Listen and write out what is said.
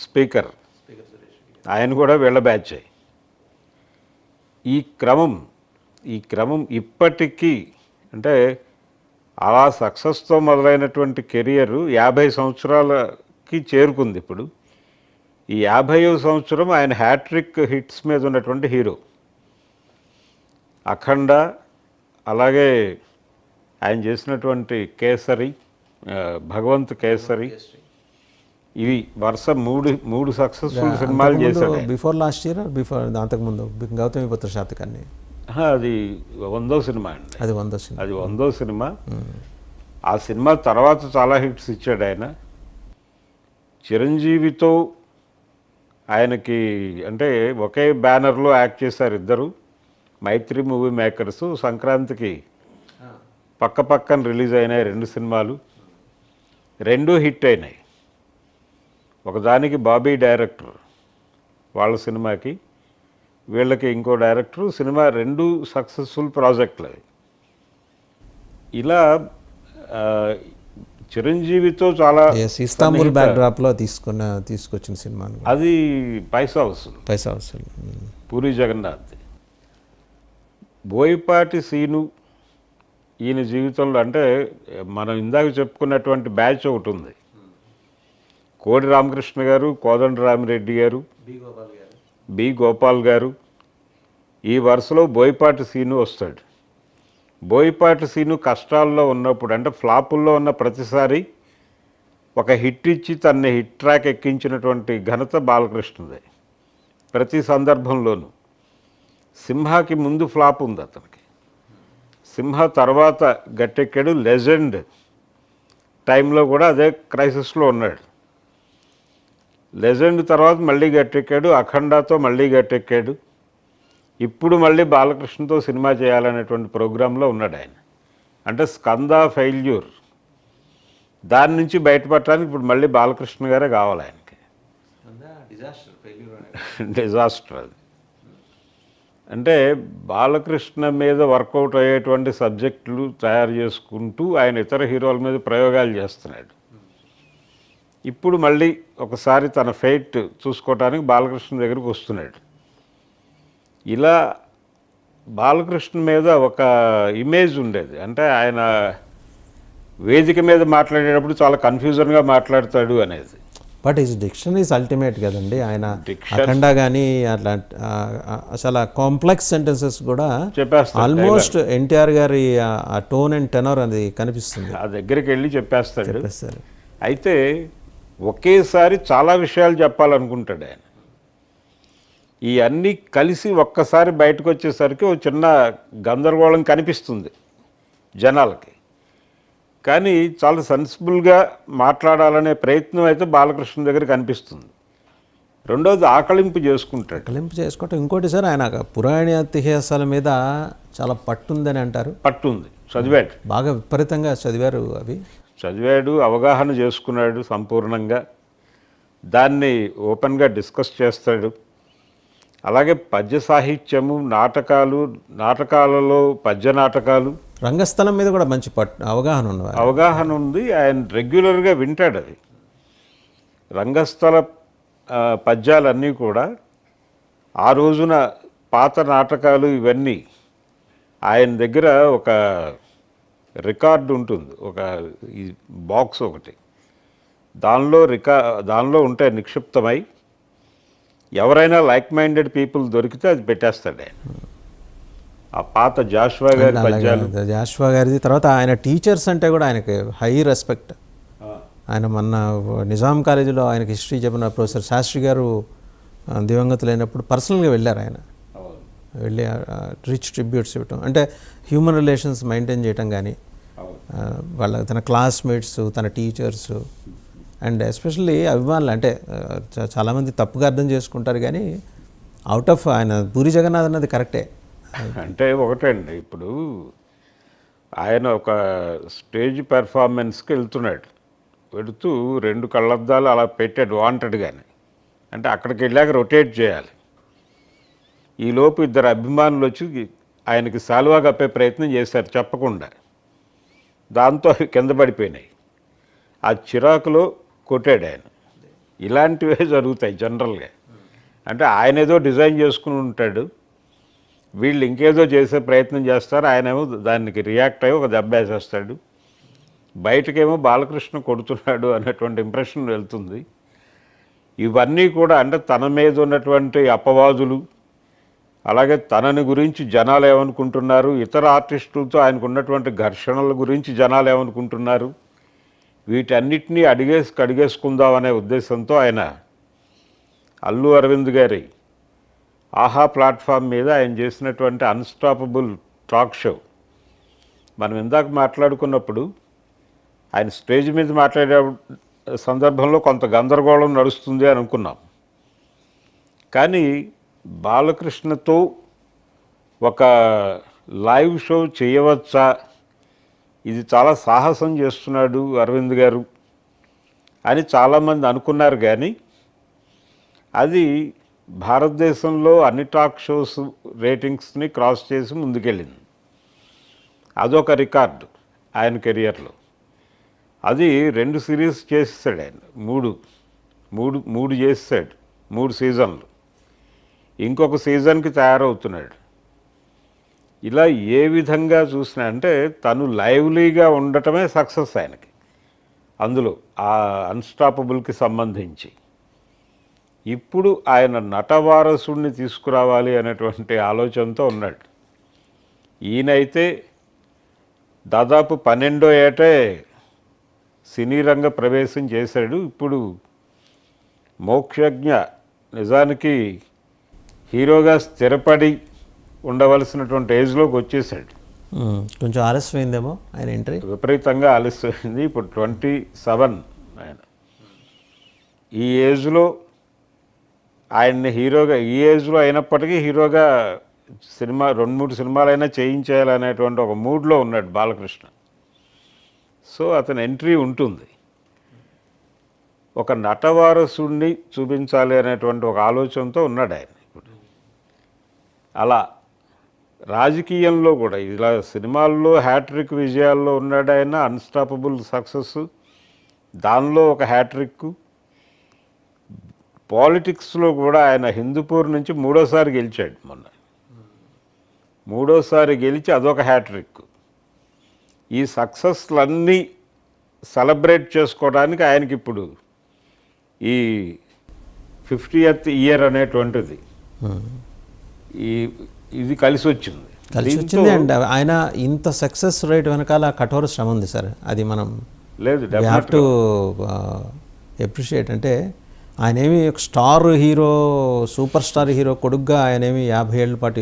Speaker, ఆయన కూడా వీళ్ళ బ్యాచ్. ఈ క్రమం ఇప్పటికీ అంటే అలా సక్సెస్తో మొదలైనటువంటి కెరియర్ 50 సంవత్సరాలకి చేరుకుంది. ఇప్పుడు ఈ 50వ సంవత్సరం ఆయన హ్యాట్రిక్ హిట్స్ మీద ఉన్నటువంటి హీరో. అఖండ, అలాగే ఆయన చేసినటువంటి కేసరి, భగవంత్ కేసరి, ఇవి వరుస మూడు సక్సెస్ఫుల్ సినిమాలు చేశాడు. బిఫోర్ లాస్ట్ ఇయర్ అంతకుముందు గౌతమిపుత్ర శాతకర్ణి, అది 100వ సినిమా అండి. అది 100వ సినిమా. ఆ సినిమా తర్వాత చాలా హిట్స్ ఇచ్చాడు ఆయన. చిరంజీవితో ఆయనకి అంటే ఒకే బ్యానర్లో యాక్ట్ చేశారు ఇద్దరు. మైత్రి మూవీ మేకర్స్. సంక్రాంతికి పక్కన రిలీజ్ అయినాయి 2 సినిమాలు, 2 హిట్ అయినాయి. ఒకదానికి బాబీ డైరెక్టర్ వాళ్ళ సినిమాకి, వీళ్ళకి ఇంకో డైరెక్టరు. సినిమా 2 సక్సెస్ఫుల్ ప్రాజెక్టులు అవి. ఇలా చిరంజీవితో చాలా ఇస్తాంబుల్ బ్యాక్డ్రాప్లో తీసుకొచ్చిన సినిమా అది పైసా వసూలు, పూరి జగన్నాథ్. బోయపాటి సీను ఈయన జీవితంలో అంటే మనం ఇందాక చెప్పుకున్నటువంటి బ్యాచ్ ఒకటి ఉంది. కోడి రామకృష్ణ గారు, కోదండరామిరెడ్డి గారు, బి గోపాల్ గారు. ఈ వరుసలో బోయపాటి సీను వస్తాడు. బోయపాటి సీను కష్టాల్లో ఉన్నప్పుడు అంటే ఫ్లాపుల్లో ఉన్న ప్రతిసారి ఒక హిట్ ఇచ్చి తన్ని హిట్ ట్రాక్ ఎక్కించినటువంటి ఘనత బాలకృష్ణదే. ప్రతి సందర్భంలోనూ. సింహాకి ముందు ఫ్లాప్ ఉంది అతనికి. సింహ తర్వాత గట్టెక్కాడు. లెజెండ్ టైంలో కూడా అదే క్రైసిస్లో ఉన్నాడు. లెజెండ్ తర్వాత మళ్ళీ గట్టెక్కాడు. అఖండాతో మళ్ళీ గట్టెక్కాడు. ఇప్పుడు మళ్ళీ బాలకృష్ణతో సినిమా చేయాలనేటువంటి ప్రోగ్రాంలో ఉన్నాడు ఆయన. అంటే స్కంద ఫెయిల్యూర్, దాని నుంచి బయటపడటానికి ఇప్పుడు మళ్ళీ బాలకృష్ణ గారే కావాలి ఆయనకి. డిజాస్టర్ అది. అంటే బాలకృష్ణ మీద వర్కౌట్ అయ్యేటువంటి సబ్జెక్టులు తయారు చేసుకుంటూ ఆయన ఇతర హీరోల మీద ప్రయోగాలు చేస్తున్నాడు. ఇప్పుడు మళ్ళీ ఒకసారి తన ఫెయిట్ చూసుకోవటానికి బాలకృష్ణ దగ్గరికి వస్తున్నాడు. ఇలా బాలకృష్ణ మీద ఒక ఇమేజ్ ఉండేది. అంటే ఆయన వేదిక మీద మాట్లాడేటప్పుడు చాలా కన్ఫ్యూజన్గా మాట్లాడతాడు అనేది. But is diction is ultimate కదండి. ఆయన అఖండ కానీ అట్లా చాలా కాంప్లెక్స్ సెంటెన్సెస్ కూడా చెప్పేస్తాడు. ఆల్మోస్ట్ ఎన్టీఆర్ గారి ఆ టోన్ అండ్ టెనర్ అది కనిపిస్తుంది. ఆ దగ్గరికి వెళ్ళి చెప్పేస్తాడు. అయితే ఒకేసారి చాలా విషయాలు చెప్పాలనుకుంటాడు ఆయన. ఈ అన్నీ కలిసి ఒక్కసారి బయటకు వచ్చేసరికి ఒక చిన్న గందరగోళం కనిపిస్తుంది జనాలకి. కానీ చాలా సెన్సిబుల్గా మాట్లాడాలనే ప్రయత్నం అయితే బాలకృష్ణ దగ్గర కనిపిస్తుంది. రెండోది ఆకలింపు చేసుకోవటం. ఇంకోటి సార్, ఆయన పురాణ ఇతిహాసాల మీద చాలా పట్టుందని అంటారు. పట్టుంది, చదివాడు, బాగా విపరీతంగా చదివారు. చదివాడు, అవగాహన చేసుకున్నాడు సంపూర్ణంగా. దాన్ని ఓపెన్గా డిస్కస్ చేస్తాడు. అలాగే పద్య సాహిత్యము, నాటకాలలో పద్య నాటకాలు, రంగస్థలం మీద కూడా మంచి అవగాహన ఉంది. ఆయన రెగ్యులర్గా వింటాడు. అది రంగస్థల పద్యాలన్నీ కూడా ఆ రోజున పాత నాటకాలు ఇవన్నీ ఆయన దగ్గర ఒక రికార్డు ఉంటుంది, ఒక ఈ బాక్స్ ఒకటి. దానిలో ఉంటాయి నిక్షిప్తమై. ఎవరైనా లైక్ మైండెడ్ పీపుల్ దొరికితే అది పెట్టేస్తాడు ఆయన. ఆ పాత జాషువా గారిది. తర్వాత ఆయన టీచర్స్ అంటే కూడా ఆయనకి హై రెస్పెక్ట్. ఆయన మొన్న నిజాం కాలేజీలో ఆయనకి హిస్టరీ చెప్పిన ప్రొఫెసర్ శాస్త్రి గారు దివంగతులైనప్పుడు పర్సనల్గా వెళ్ళారు. ఆయన వెళ్ళి రిచ్ ట్రిబ్యూట్స్ ఇవ్వటం, అంటే హ్యూమన్ రిలేషన్స్ మెయింటైన్ చేయటం కానీ, తన క్లాస్మేట్స్, తన టీచర్స్ అండ్ ఎస్పెషల్లీ అభిమానులు. అంటే చాలామంది తప్పుగా అర్థం చేసుకుంటారు కానీ అవుట్ ఆఫ్ ఆయన పూరి జగన్నాథ్ అన్నది కరెక్టే. అంటే ఒకటండి, ఇప్పుడు ఆయన ఒక స్టేజ్ పెర్ఫార్మెన్స్కి వెళుతూ 2 కళ్ళద్దాలు అలా పెట్టాడు వాంటెడ్గానే. అంటే అక్కడికి వెళ్ళాక రొటేట్ చేయాలి. ఈలోపు 2 అభిమానులు వచ్చి ఆయనకి శాలువా కప్పే ప్రయత్నం చేశారు చెప్పకుండా. దాంతో అవి కింద పడిపోయినాయి. ఆ చిరాకులో కొట్టాడు ఆయన. ఇలాంటివే జరుగుతాయి జనరల్గా. అంటే ఆయన ఏదో డిజైన్ చేసుకుని ఉంటాడు, వీళ్ళు ఇంకేదో చేసే ప్రయత్నం చేస్తారు, ఆయనేమో దానికి రియాక్ట్ అయ్యి ఒక దెబ్బ వేసేస్తాడు, బయటకేమో బాలకృష్ణ కొడుతున్నాడు అనేటువంటి ఇంప్రెషన్ వెళ్తుంది. ఇవన్నీ కూడా అంటే తన మీద ఉన్నటువంటి అపవాదులు, అలాగే తనని గురించి జనాలు ఏమనుకుంటున్నారు, ఇతర ఆర్టిస్టులతో ఆయనకు ఉన్నటువంటి ఘర్షణల గురించి జనాలు ఏమనుకుంటున్నారు, వీటన్నిటినీ కడిగేసుకుందాం అనే ఉద్దేశంతో ఆయన అల్లు అరవింద్ గారి ఆహా ప్లాట్ఫామ్ మీద ఆయన చేసినటువంటి అన్స్టాపబుల్ టాక్ షో. మనం ఇందాక మాట్లాడుకున్నప్పుడు ఆయన స్టేజ్ మీద మాట్లాడే సందర్భంలో కొంత గందరగోళం నడుస్తుంది అని అనుకున్నాం. కానీ బాలకృష్ణతో ఒక లైవ్ షో చేయవచ్చా, ఇది చాలా సాహసం చేస్తున్నాడు అరవింద్ గారు అని చాలామంది అనుకున్నారు. కానీ అది భారతదేశంలో అన్ని టాక్ షోస్ రేటింగ్స్ని క్రాస్ చేసి ముందుకెళ్ళింది. అదొక రికార్డు ఆయన కెరియర్లో. అది 2 సిరీస్ చేసేసాడు ఆయన, మూడు చేసాడు, 3 సీజన్లు, ఇంకొక సీజన్కి తయారవుతున్నాడు. ఇలా ఏ విధంగా చూసినా అంటే తను లైవ్లీగా ఉండటమే సక్సెస్ ఆయనకి అందులో ఆ అన్స్టాపబుల్కి సంబంధించి. ఇప్పుడు ఆయన నటవారసుడిని తీసుకురావాలి అనేటువంటి ఆలోచనతో ఉన్నాడు. ఈయనైతే దాదాపు 12వ ఏటే సినీ రంగ ప్రవేశం చేశాడు. ఇప్పుడు మోక్షజ్ఞ నిజానికి హీరోగా స్థిరపడి ఉండవలసినటువంటి ఏజ్లోకి వచ్చేసాడు. కొంచెం ఆలస్యమైందేమో ఆయన ఎంట్రీ, విపరీతంగా ఆలస్యమైంది. ఇప్పుడు 27 ఆయన. ఈ ఏజ్లో ఆయన్ని హీరోగా, ఈ ఏజ్లో అయినప్పటికీ హీరోగా సినిమా 2-3 సినిమాలైనా చేయించేయాలనేటువంటి ఒక మూడ్లో ఉన్నాడు బాలకృష్ణ. సో అతని ఎంట్రీ ఉంటుంది. ఒక నటవారసుడిని చూపించాలి అనేటువంటి ఒక ఆలోచనతో ఉన్నాడు ఆయన ఇప్పుడు. అలా రాజకీయంలో కూడా ఇలా సినిమాల్లో హ్యాట్రిక్ విజయాల్లో ఉన్నాడు ఆయన, అన్స్టాపబుల్ సక్సెస్, దానిలో ఒక హ్యాట్రిక్. పాలిటిక్స్లో కూడా ఆయన హిందూపూర్ నుంచి 3వసారి గెలిచాడు. మొన్న 3వసారి గెలిచి అదొక హ్యాట్రిక్. ఈ సక్సెస్లన్నీ సెలబ్రేట్ చేసుకోవడానికి ఆయనకి ఇప్పుడు ఈ 50th ఇయర్ అనేటువంటిది ఇది కలిసి వచ్చింది. అండ్ ఆయన ఇంత సక్సెస్ రేట్ వెనకాల కఠోర శ్రమ ఉంది సార్, అది మనం లేదు హ్యావ్ టు అప్రిషియేట్. అంటే ఆయన ఏమి star hero, super star hero కొడుగ్గా ఆయన ఏమి 50 ఏళ్ళ పాటు